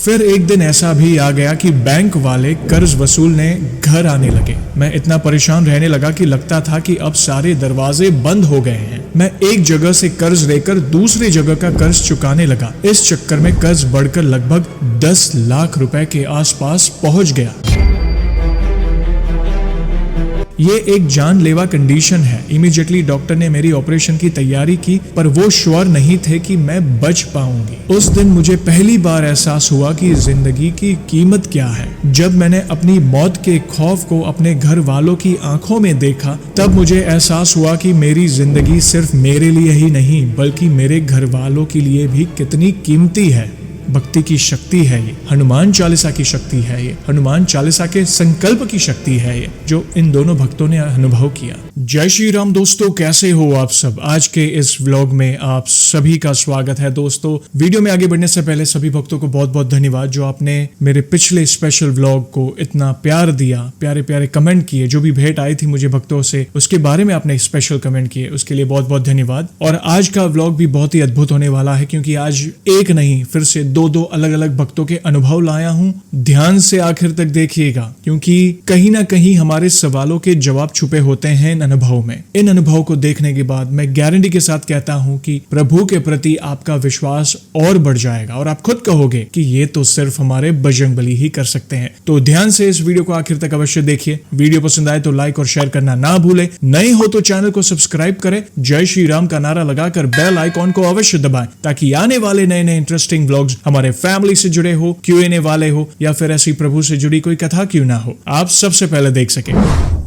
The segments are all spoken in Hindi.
फिर एक दिन ऐसा भी आ गया कि बैंक वाले कर्ज वसूलने घर आने लगे। मैं इतना परेशान रहने लगा कि लगता था कि अब सारे दरवाजे बंद हो गए हैं। मैं एक जगह से कर्ज लेकर दूसरी जगह का कर्ज चुकाने लगा। इस चक्कर में कर्ज बढ़कर लगभग 10 लाख रुपए के आसपास पहुंच गया। ये एक जानलेवा कंडीशन है। इमीडिएटली डॉक्टर ने मेरी ऑपरेशन की तैयारी की, पर वो श्योर नहीं थे कि मैं बच पाऊंगी। उस दिन मुझे पहली बार एहसास हुआ कि जिंदगी की कीमत क्या है। जब मैंने अपनी मौत के खौफ को अपने घर वालों की आंखों में देखा, तब मुझे एहसास हुआ कि मेरी जिंदगी सिर्फ मेरे लिए ही नहीं बल्कि मेरे घर वालों के लिए भी कितनी कीमती है। भक्ति की शक्ति है ये, हनुमान चालीसा की शक्ति है ये, हनुमान चालीसा के संकल्प की शक्ति है ये, जो इन दोनों भक्तों ने अनुभव किया। जय श्री राम दोस्तों, कैसे हो आप सब। आज के इस व्लॉग में आप सभी का स्वागत है। दोस्तों, वीडियो में आगे बढ़ने से पहले सभी भक्तों को बहुत बहुत धन्यवाद जो आपने मेरे पिछले स्पेशल व्लॉग को इतना प्यार दिया, प्यारे प्यारे कमेंट किए। जो भी भेंट आई थी मुझे भक्तों से, उसके बारे में आपने स्पेशल कमेंट किए, उसके लिए बहुत बहुत धन्यवाद। और आज का व्लॉग भी बहुत ही अद्भुत होने वाला है, क्योंकि आज एक नहीं फिर से दो अलग अलग भक्तों के अनुभव लाया हूं। ध्यान से आखिर तक देखिएगा, क्योंकि कहीं ना कहीं हमारे सवालों के जवाब छुपे होते हैं इन अनुभव में। इन अनुभव को देखने के बाद मैं गारंटी के साथ कहता हूं कि प्रभु के प्रति आपका विश्वास और बढ़ जाएगा और आप खुद कहोगे कि ये तो सिर्फ हमारे बजरंगबली ही कर सकते हैं। तो ध्यान से इस वीडियो को आखिर तक अवश्य देखिए। वीडियो पसंद आए तो लाइक और शेयर करना ना भूले। नए हो तो चैनल को सब्सक्राइब करें। जय श्री राम का नारा लगाकर बेल आइकॉन को अवश्य दबाएं, ताकि आने वाले नए नए इंटरेस्टिंग व्लॉग्स हमारे फैमिली से जुड़े हो, Q&A वाले हो, या फिर ऐसी प्रभु से जुड़ी कोई कथा क्यों ना हो, आप सबसे पहले देख सके।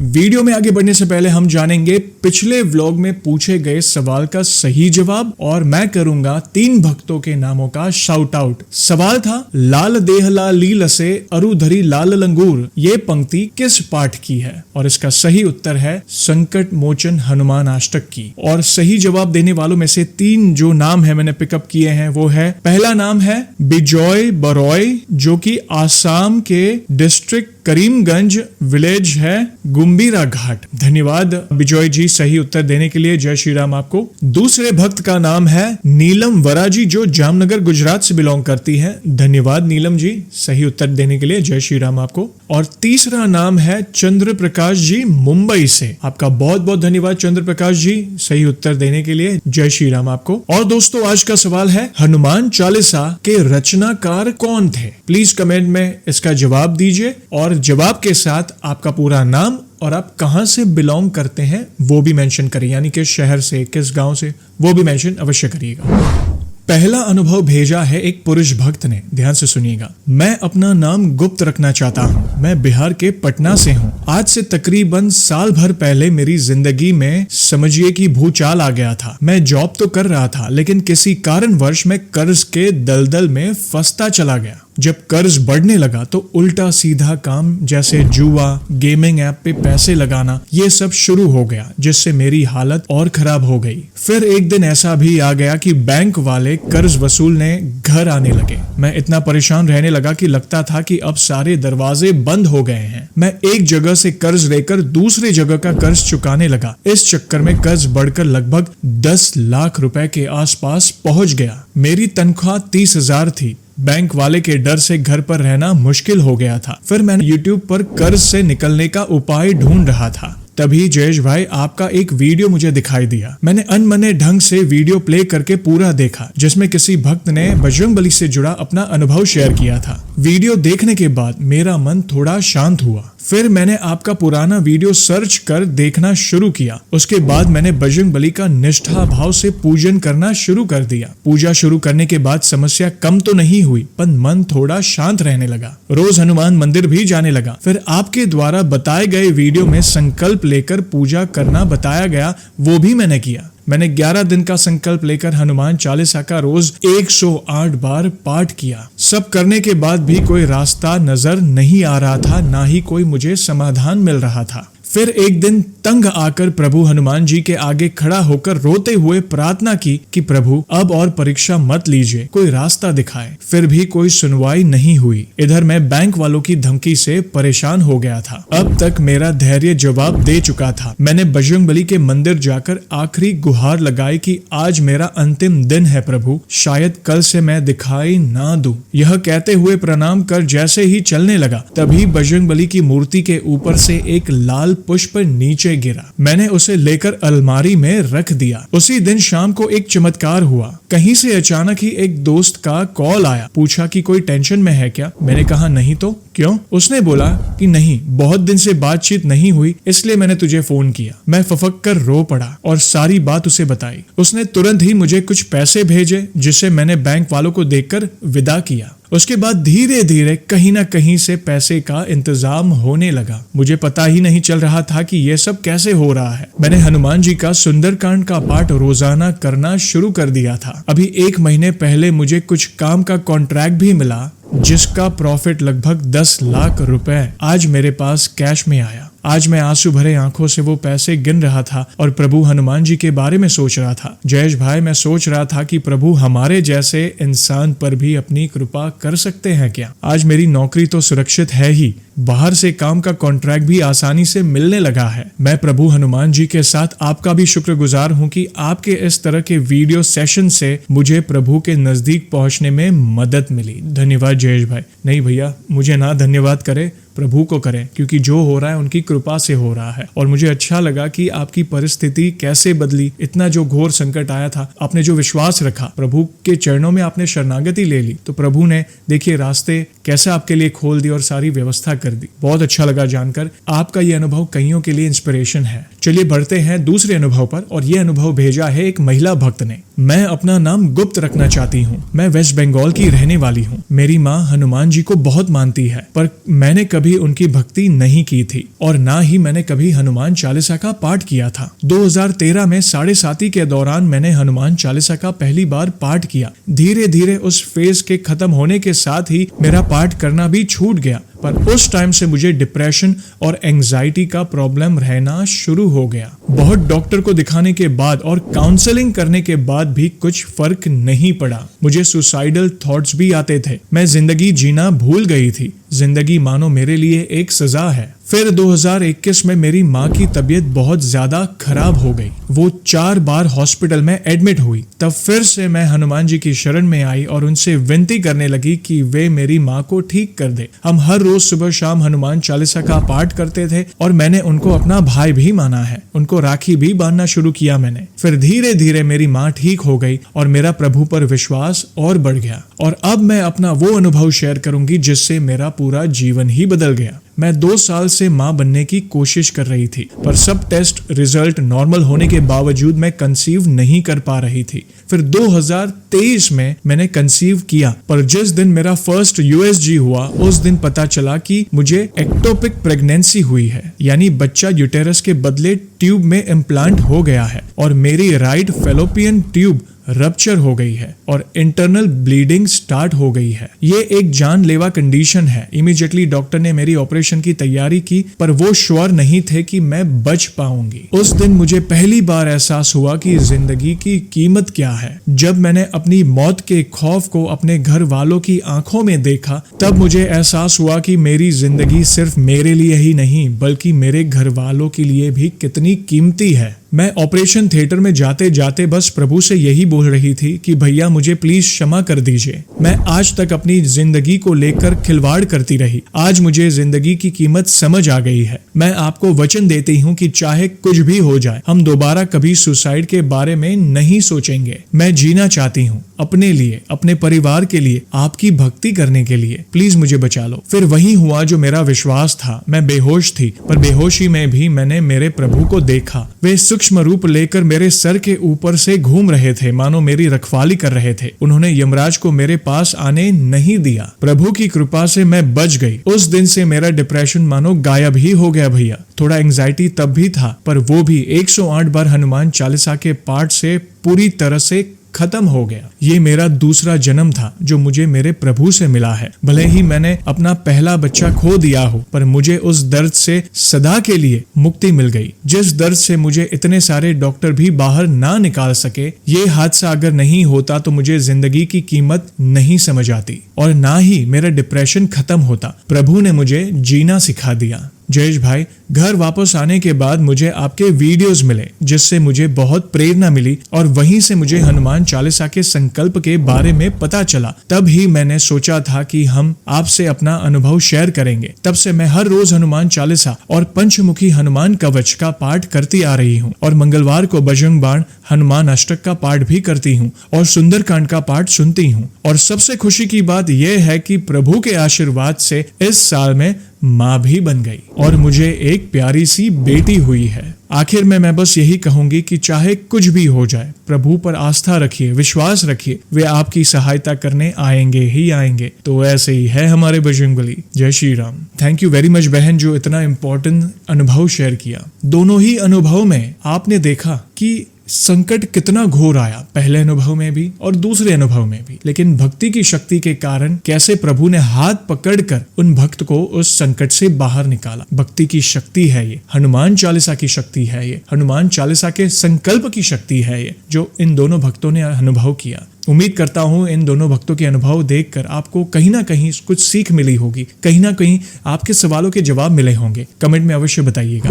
वीडियो में आगे बढ़ने से पहले हम जानेंगे पिछले व्लॉग में पूछे गए सवाल का सही जवाब, और मैं करूंगा 3 भक्तों के नामों का शाउट आउट। सवाल था, लाल देहला लील से अरुधरी लाल लंगूर, ये पंक्ति किस पाठ की है? और इसका सही उत्तर है संकट मोचन हनुमान अष्टक की। और सही जवाब देने वालों में से 3 जो नाम है मैंने पिकअप किए हैं, वो है, पहला नाम है बिजॉय बरॉय, जो कि आसाम के डिस्ट्रिक्ट करीमगंज विलेज है, गुम्बीरा घाट। धन्यवाद बिजॉय जी सही उत्तर देने के लिए। जय श्री राम आपको। दूसरे भक्त का नाम है नीलम वराजी, जो जामनगर गुजरात से बिलोंग करती है। धन्यवाद नीलम जी सही उत्तर देने के लिए। जय श्री राम आपको। और तीसरा नाम है चंद्र प्रकाश जी मुंबई से। आपका बहुत बहुत धन्यवाद चंद्र प्रकाश जी सही उत्तर देने के लिए। जय श्री राम आपको। और दोस्तों, आज का सवाल है, हनुमान चालीसा के रचनाकार कौन थे? प्लीज कमेंट में इसका जवाब दीजिए, और जवाब के साथ आपका पूरा नाम और आप कहां से बिलोंग करते हैं वो भी मेंशन करिए, यानी किस शहर से, किस गांव से, वो भी मेंशन अवश्य करिएगा। पहला अनुभव भेजा है एक पुरुष भक्त ने। ध्यान से सुनिएगा। मैं अपना नाम गुप्त रखना चाहता हूँ। मैं बिहार के पटना से हूँ। आज से तकरीबन साल भर पहले मेरी जिंदगी में समझिए कि भूचाल आ गया था। मैं जॉब तो कर रहा था, लेकिन किसी कारणवश मैं कर्ज के दलदल में फंसता चला गया। जब कर्ज बढ़ने लगा तो उल्टा सीधा काम जैसे जुआ, गेमिंग ऐप पे पैसे लगाना, ये सब शुरू हो गया, जिससे मेरी हालत और खराब हो गई। फिर एक दिन ऐसा भी आ गया कि बैंक वाले कर्ज वसूलने घर आने लगे। मैं इतना परेशान रहने लगा कि लगता था कि अब सारे दरवाजे बंद हो गए हैं। मैं एक जगह से कर्ज लेकर दूसरी जगह का कर्ज चुकाने लगा। इस चक्कर में कर्ज बढ़कर लगभग 10 लाख रुपए के आसपास पहुंच गया। मेरी तनख्वाह 30,000 थी। बैंक वाले के डर से घर पर रहना मुश्किल हो गया था। फिर मैंने YouTube पर कर्ज से निकलने का उपाय ढूंढ रहा था। तभी जयेश भाई आपका एक वीडियो मुझे दिखाई दिया। मैंने अनमने ढंग से वीडियो प्ले करके पूरा देखा, जिसमें किसी भक्त ने बजरंगबली से जुड़ा अपना अनुभव शेयर किया था। वीडियो देखने के बाद मेरा मन थोड़ा शांत हुआ। फिर मैंने आपका पुराना वीडियो सर्च कर देखना शुरू किया। उसके बाद मैंने बजरंगबली का निष्ठा भाव से पूजन करना शुरू कर दिया। पूजा शुरू करने के बाद समस्या कम तो नहीं हुई, पर मन थोड़ा शांत रहने लगा। रोज हनुमान मंदिर भी जाने लगा। फिर आपके द्वारा बताए गए वीडियो में संकल्प लेकर पूजा करना बताया गया, वो भी मैंने किया। मैंने 11 दिन का संकल्प लेकर हनुमान चालीसा का रोज 108 बार पाठ किया। सब करने के बाद भी कोई रास्ता नजर नहीं आ रहा था, ना ही कोई मुझे समाधान मिल रहा था। फिर एक दिन तंग आकर प्रभु हनुमान जी के आगे खड़ा होकर रोते हुए प्रार्थना की कि प्रभु अब और परीक्षा मत लीजिए, कोई रास्ता दिखाए। फिर भी कोई सुनवाई नहीं हुई। इधर मैं बैंक वालों की धमकी से परेशान हो गया था। अब तक मेरा धैर्य जवाब दे चुका था। मैंने बजरंगबली के मंदिर जाकर आखिरी गुहार लगाई कि आज मेरा अंतिम दिन है प्रभु, शायद कल से मैं दिखाई ना दूं। यह कहते हुए प्रणाम कर जैसे ही चलने लगा तभी बजरंगबली की मूर्ति के ऊपर से एक लाल पुष्प नीचे गिरा। मैंने उसे लेकर अलमारी में रख दिया। उसी दिन शाम को एक चमत्कार हुआ। कहीं से अचानक ही एक दोस्त का कॉल आया। पूछा कि कोई टेंशन में है क्या? मैंने कहा नहीं तो। क्यों? उसने बोला कि नहीं, बहुत दिन से बातचीत नहीं हुई इसलिए मैंने तुझे फोन किया। मैं फफक कर रो पड़ा और सारी बात उसे बताई। उसने तुरंत ही मुझे कुछ पैसे भेजे जिसे मैंने बैंक वालों को देकर विदा किया। उसके बाद धीरे धीरे कहीं ना कहीं से पैसे का इंतजाम होने लगा। मुझे पता ही नहीं चल रहा था कि ये सब कैसे हो रहा है। मैंने हनुमान जी का सुंदरकांड का पाठ रोजाना करना शुरू कर दिया था। अभी 1 महीने पहले मुझे कुछ काम का कॉन्ट्रैक्ट भी मिला जिसका प्रॉफिट लगभग 10 लाख रुपए आज मेरे पास कैश में आया। आज मैं आंसू भरे आंखों से वो पैसे गिन रहा था और प्रभु हनुमान जी के बारे में सोच रहा था। जयेश भाई, मैं सोच रहा था कि प्रभु हमारे जैसे इंसान पर भी अपनी कृपा कर सकते हैं क्या? आज मेरी नौकरी तो सुरक्षित है ही, बाहर से काम का कॉन्ट्रैक्ट भी आसानी से मिलने लगा है। मैं प्रभु हनुमान जी के साथ आपका भी शुक्रगुजार हूँ कि आपके इस तरह के वीडियो सेशन से मुझे प्रभु के नजदीक पहुंचने में मदद मिली। धन्यवाद जयेश भाई। नहीं भैया, मुझे ना धन्यवाद करे, प्रभु को करें, क्योंकि जो हो रहा है उनकी कृपा से हो रहा है। और मुझे अच्छा लगा कि आपकी परिस्थिति कैसे बदली। इतना जो घोर संकट आया था, आपने जो विश्वास रखा, प्रभु के चरणों में आपने शरणागति ले ली, तो प्रभु ने देखिए रास्ते कैसे आपके लिए खोल दी और सारी व्यवस्था कर दी। बहुत अच्छा लगा जानकर। आपका ये अनुभव कईयों के लिए इंस्पिरेशन है। चलिए बढ़ते हैं दूसरे अनुभव पर। और ये अनुभव भेजा है एक महिला भक्त ने। मैं अपना नाम गुप्त रखना चाहती हूँ। मैं वेस्ट बंगाल की रहने वाली हूँ। मेरी माँ हनुमान जी को बहुत मानती है, पर मैंने कभी उनकी भक्ति नहीं की थी और ना ही मैंने कभी हनुमान चालीसा का पाठ किया था। 2013 में 7.5 के दौरान मैंने हनुमान चालीसा का पहली बार पाठ किया। धीरे धीरे उस फेज के खत्म होने के साथ ही मेरा पाठ करना भी छूट गया, पर उस टाइम से मुझे डिप्रेशन और एंजाइटी का प्रॉब्लम रहना शुरू हो गया। बहुत डॉक्टर को दिखाने के बाद और काउंसलिंग करने के बाद भी कुछ फर्क नहीं पड़ा। मुझे सुसाइडल थॉट्स भी आते थे। मैं जिंदगी जीना भूल गई थी। जिंदगी मानो मेरे लिए एक सजा है। फिर 2021 में मेरी माँ की तबीयत बहुत ज्यादा खराब हो गई। वो 4 बार हॉस्पिटल में एडमिट हुई। तब फिर से मैं हनुमान जी की शरण में आई और उनसे विनती करने लगी कि वे मेरी माँ को ठीक कर दे। हम हर रोज सुबह शाम हनुमान चालीसा का पाठ करते थे और मैंने उनको अपना भाई भी माना है। उनको राखी भी बांधना शुरू किया मैंने। फिर धीरे धीरे मेरी माँ ठीक हो गई और मेरा प्रभु पर विश्वास और बढ़ गया। और अब मैं अपना वो अनुभव शेयर करूंगी जिससे मेरा पूरा जीवन ही बदल गया। मैं 2 साल से माँ बनने की कोशिश कर रही थी, पर सब टेस्ट रिजल्ट नॉर्मल होने के बावजूद मैं कंसीव नहीं कर पा रही थी। फिर 2023 में मैंने कंसीव किया, पर जिस दिन मेरा फर्स्ट USG हुआ उस दिन पता चला कि मुझे एक्टोपिक प्रेगनेंसी हुई है, यानी बच्चा यूटेरस के बदले ट्यूब में इम्प्लांट हो गया है और मेरी राइट फेलोपियन ट्यूब रप्चर हो गई है और इंटरनल ब्लीडिंग स्टार्ट हो गई है। ये एक जानलेवा कंडीशन है। इमीडिएटली डॉक्टर ने मेरी ऑपरेशन की तैयारी की, पर वो श्योर नहीं थे कि मैं बच पाऊंगी। उस दिन मुझे पहली बार एहसास हुआ कि जिंदगी की कीमत क्या है। जब मैंने अपनी मौत के खौफ को अपने घर वालों की आंखों में देखा, तब मुझे एहसास हुआ कि मेरी जिंदगी सिर्फ मेरे लिए ही नहीं बल्कि मेरे घर वालों के लिए भी कितनी कीमती है। मैं ऑपरेशन थिएटर में जाते जाते बस प्रभु से यही बोल रही थी कि भैया मुझे प्लीज क्षमा कर दीजिए। मैं आज तक अपनी जिंदगी को लेकर खिलवाड़ करती रही। आज मुझे जिंदगी की कीमत समझ आ गई है। मैं आपको वचन देती हूँ कि चाहे कुछ भी हो जाए, हम दोबारा कभी सुसाइड के बारे में नहीं सोचेंगे। मैं जीना चाहती हूँ अपने लिए, अपने परिवार के लिए, आपकी भक्ति करने के लिए। प्लीज मुझे बचा लो। फिर वही हुआ जो मेरा विश्वास था। मैं बेहोश थी, पर बेहोशी में भी मैंने मेरे प्रभु को देखा। वे सूक्ष्म रूप लेकर मेरे सर के ऊपर से घूम रहे थे, मानो मेरी रखवाली कर रहे थे। उन्होंने यमराज को मेरे पास आने नहीं दिया। प्रभु की कृपा से मैं बच गई। उस दिन से मेरा डिप्रेशन मानो गायब ही हो गया भैया। थोड़ा एंजाइटी तब भी था, पर वो भी 108 बार हनुमान चालीसा के पाठ से पूरी तरह से खत्म हो गया। ये मेरा दूसरा जन्म था जो मुझे मेरे प्रभु से मिला है। भले ही मैंने अपना पहला बच्चा खो दिया हो, पर मुझे उस दर्द से सदा के लिए मुक्ति मिल गई, जिस दर्द से मुझे इतने सारे डॉक्टर भी बाहर ना निकाल सके। ये हादसा अगर नहीं होता तो मुझे जिंदगी की कीमत नहीं समझ आती और ना ही मेरा डिप्रेशन खत्म होता। प्रभु ने मुझे जीना सिखा दिया। जयेश भाई, घर वापस आने के बाद मुझे आपके वीडियोस मिले, जिससे मुझे बहुत प्रेरणा मिली और वहीं से मुझे हनुमान चालीसा के संकल्प के बारे में पता चला। तब ही मैंने सोचा था कि हम आपसे अपना अनुभव शेयर करेंगे। तब से मैं हर रोज हनुमान चालीसा और पंचमुखी हनुमान कवच का पाठ करती आ रही हूँ और मंगलवार को बजरंग बाण हनुमान अष्टक का पाठ भी करती हूँ और सुंदरकांड का पाठ सुनती हूँ। और सबसे खुशी की बात यह है कि प्रभु के आशीर्वाद से इस साल में माँ भी बन गई और मुझे एक प्यारी सी बेटी हुई है। आखिर में मैं बस यही कहूंगी कि चाहे कुछ भी हो जाए, प्रभु पर आस्था रखिए, विश्वास रखिए, वे आपकी सहायता करने आएंगे ही आएंगे। तो ऐसे ही है हमारे बजरंगबली। जय Shri Ram. Thank you very much बहन, जो इतना इम्पोर्टेंट अनुभव शेयर किया। दोनों ही अनुभव में आपने देखा कि संकट कितना घोर आया, पहले अनुभव में भी और दूसरे अनुभव में भी, लेकिन भक्ति की शक्ति के कारण कैसे प्रभु ने हाथ पकड़कर उन भक्त को उस संकट से बाहर निकाला। भक्ति की शक्ति है ये, हनुमान चालीसा की शक्ति है ये, हनुमान चालीसा के संकल्प की शक्ति है ये, जो इन दोनों भक्तों ने अनुभव किया। उम्मीद करता हूं इन दोनों भक्तों के अनुभव देखकर आपको कहीं ना कहीं कुछ सीख मिली होगी, कहीं ना कहीं आपके सवालों के जवाब मिले होंगे। कमेंट में अवश्य बताइएगा।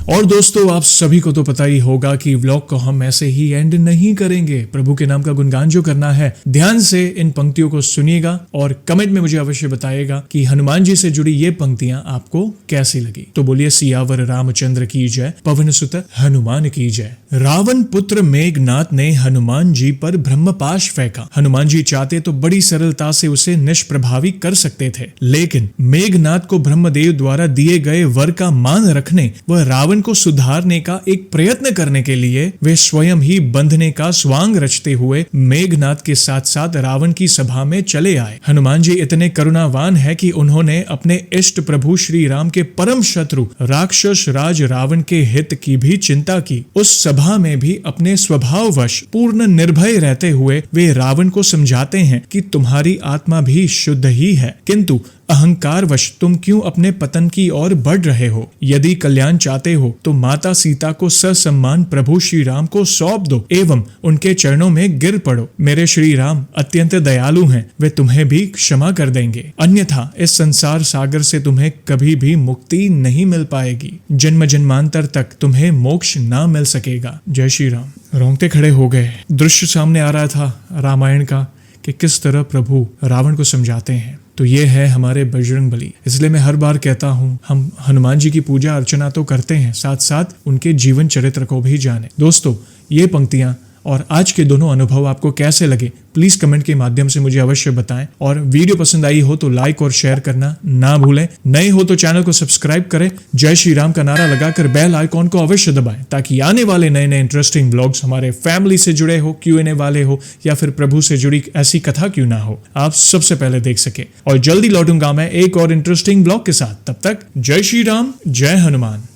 और दोस्तों, आप सभी को तो पता ही होगा कि व्लॉग को हम ऐसे ही एंड नहीं करेंगे। प्रभु के नाम का गुणगान जो करना है, ध्यान से इन पंक्तियों को सुनिएगा और कमेंट में मुझे अवश्य बताइएगा कि हनुमान जी से जुड़ी ये पंक्तियां आपको कैसी लगी। तो बोलिए सियावर रामचंद्र की जय, पवन सुत हनुमान की जय। रावण पुत्र मेघनाथ ने हनुमान जी पर ब्रह्मपाश फेंका। हनुमान जी चाहते तो बड़ी सरलता से उसे निष्प्रभावी कर सकते थे, लेकिन मेघनाथ को ब्रह्मदेव द्वारा दिए गए वर का मान रखने व रावण को सुधारने का एक प्रयत्न करने के लिए वे स्वयं ही बंधने का स्वांग रचते हुए मेघनाथ के साथ साथ रावण की सभा में चले आए। हनुमान जी इतने करुणावान है कि उन्होंने अपने इष्ट प्रभु श्री राम के परम शत्रु राक्षस राज रावण के हित की भी चिंता की। उस सभा में भी अपने स्वभाववश पूर्ण निर्भय रहते हुए वे रावण को समझाते हैं कि तुम्हारी आत्मा भी शुद्ध ही है, किंतु अहंकारवश तुम क्यों अपने पतन की ओर बढ़ रहे हो। यदि कल्याण चाहते हो तो माता सीता को ससम्मान प्रभु श्री राम को सौंप दो एवं उनके चरणों में गिर पड़ो। मेरे श्री राम अत्यंत दयालु हैं, वे तुम्हें भी क्षमा कर देंगे, अन्यथा इस संसार सागर से तुम्हें कभी भी मुक्ति नहीं मिल पाएगी। जन्म जन्मांतर तक तुम्हें मोक्ष ना मिल सकेगा। जय श्री राम। रोंगटे खड़े हो गए। दृश्य सामने आ रहा था रामायण का कि किस तरह प्रभु रावण को समझाते हैं। तो ये है हमारे बजरंगबली। इसलिए मैं हर बार कहता हूँ, हम हनुमान जी की पूजा अर्चना तो करते हैं, साथ साथ उनके जीवन चरित्र को भी जाने। दोस्तों, ये पंक्तियां और आज के दोनों अनुभव आपको कैसे लगे, प्लीज कमेंट के माध्यम से मुझे अवश्य बताएं। और वीडियो पसंद आई हो तो लाइक और शेयर करना ना भूलें। नए हो तो चैनल को सब्सक्राइब करें। जय श्री राम का नारा लगाकर बेल आइकॉन को अवश्य दबाएं, ताकि आने वाले नए नए इंटरेस्टिंग ब्लॉग्स हमारे फैमिली से जुड़े हो, Q&A वाले हो या फिर प्रभु से जुड़ी ऐसी कथा क्यों ना हो, आप सबसे पहले देख सके। और जल्दी लौटूंगा मैं एक और इंटरेस्टिंग ब्लॉग के साथ। तब तक जय श्री राम, जय हनुमान।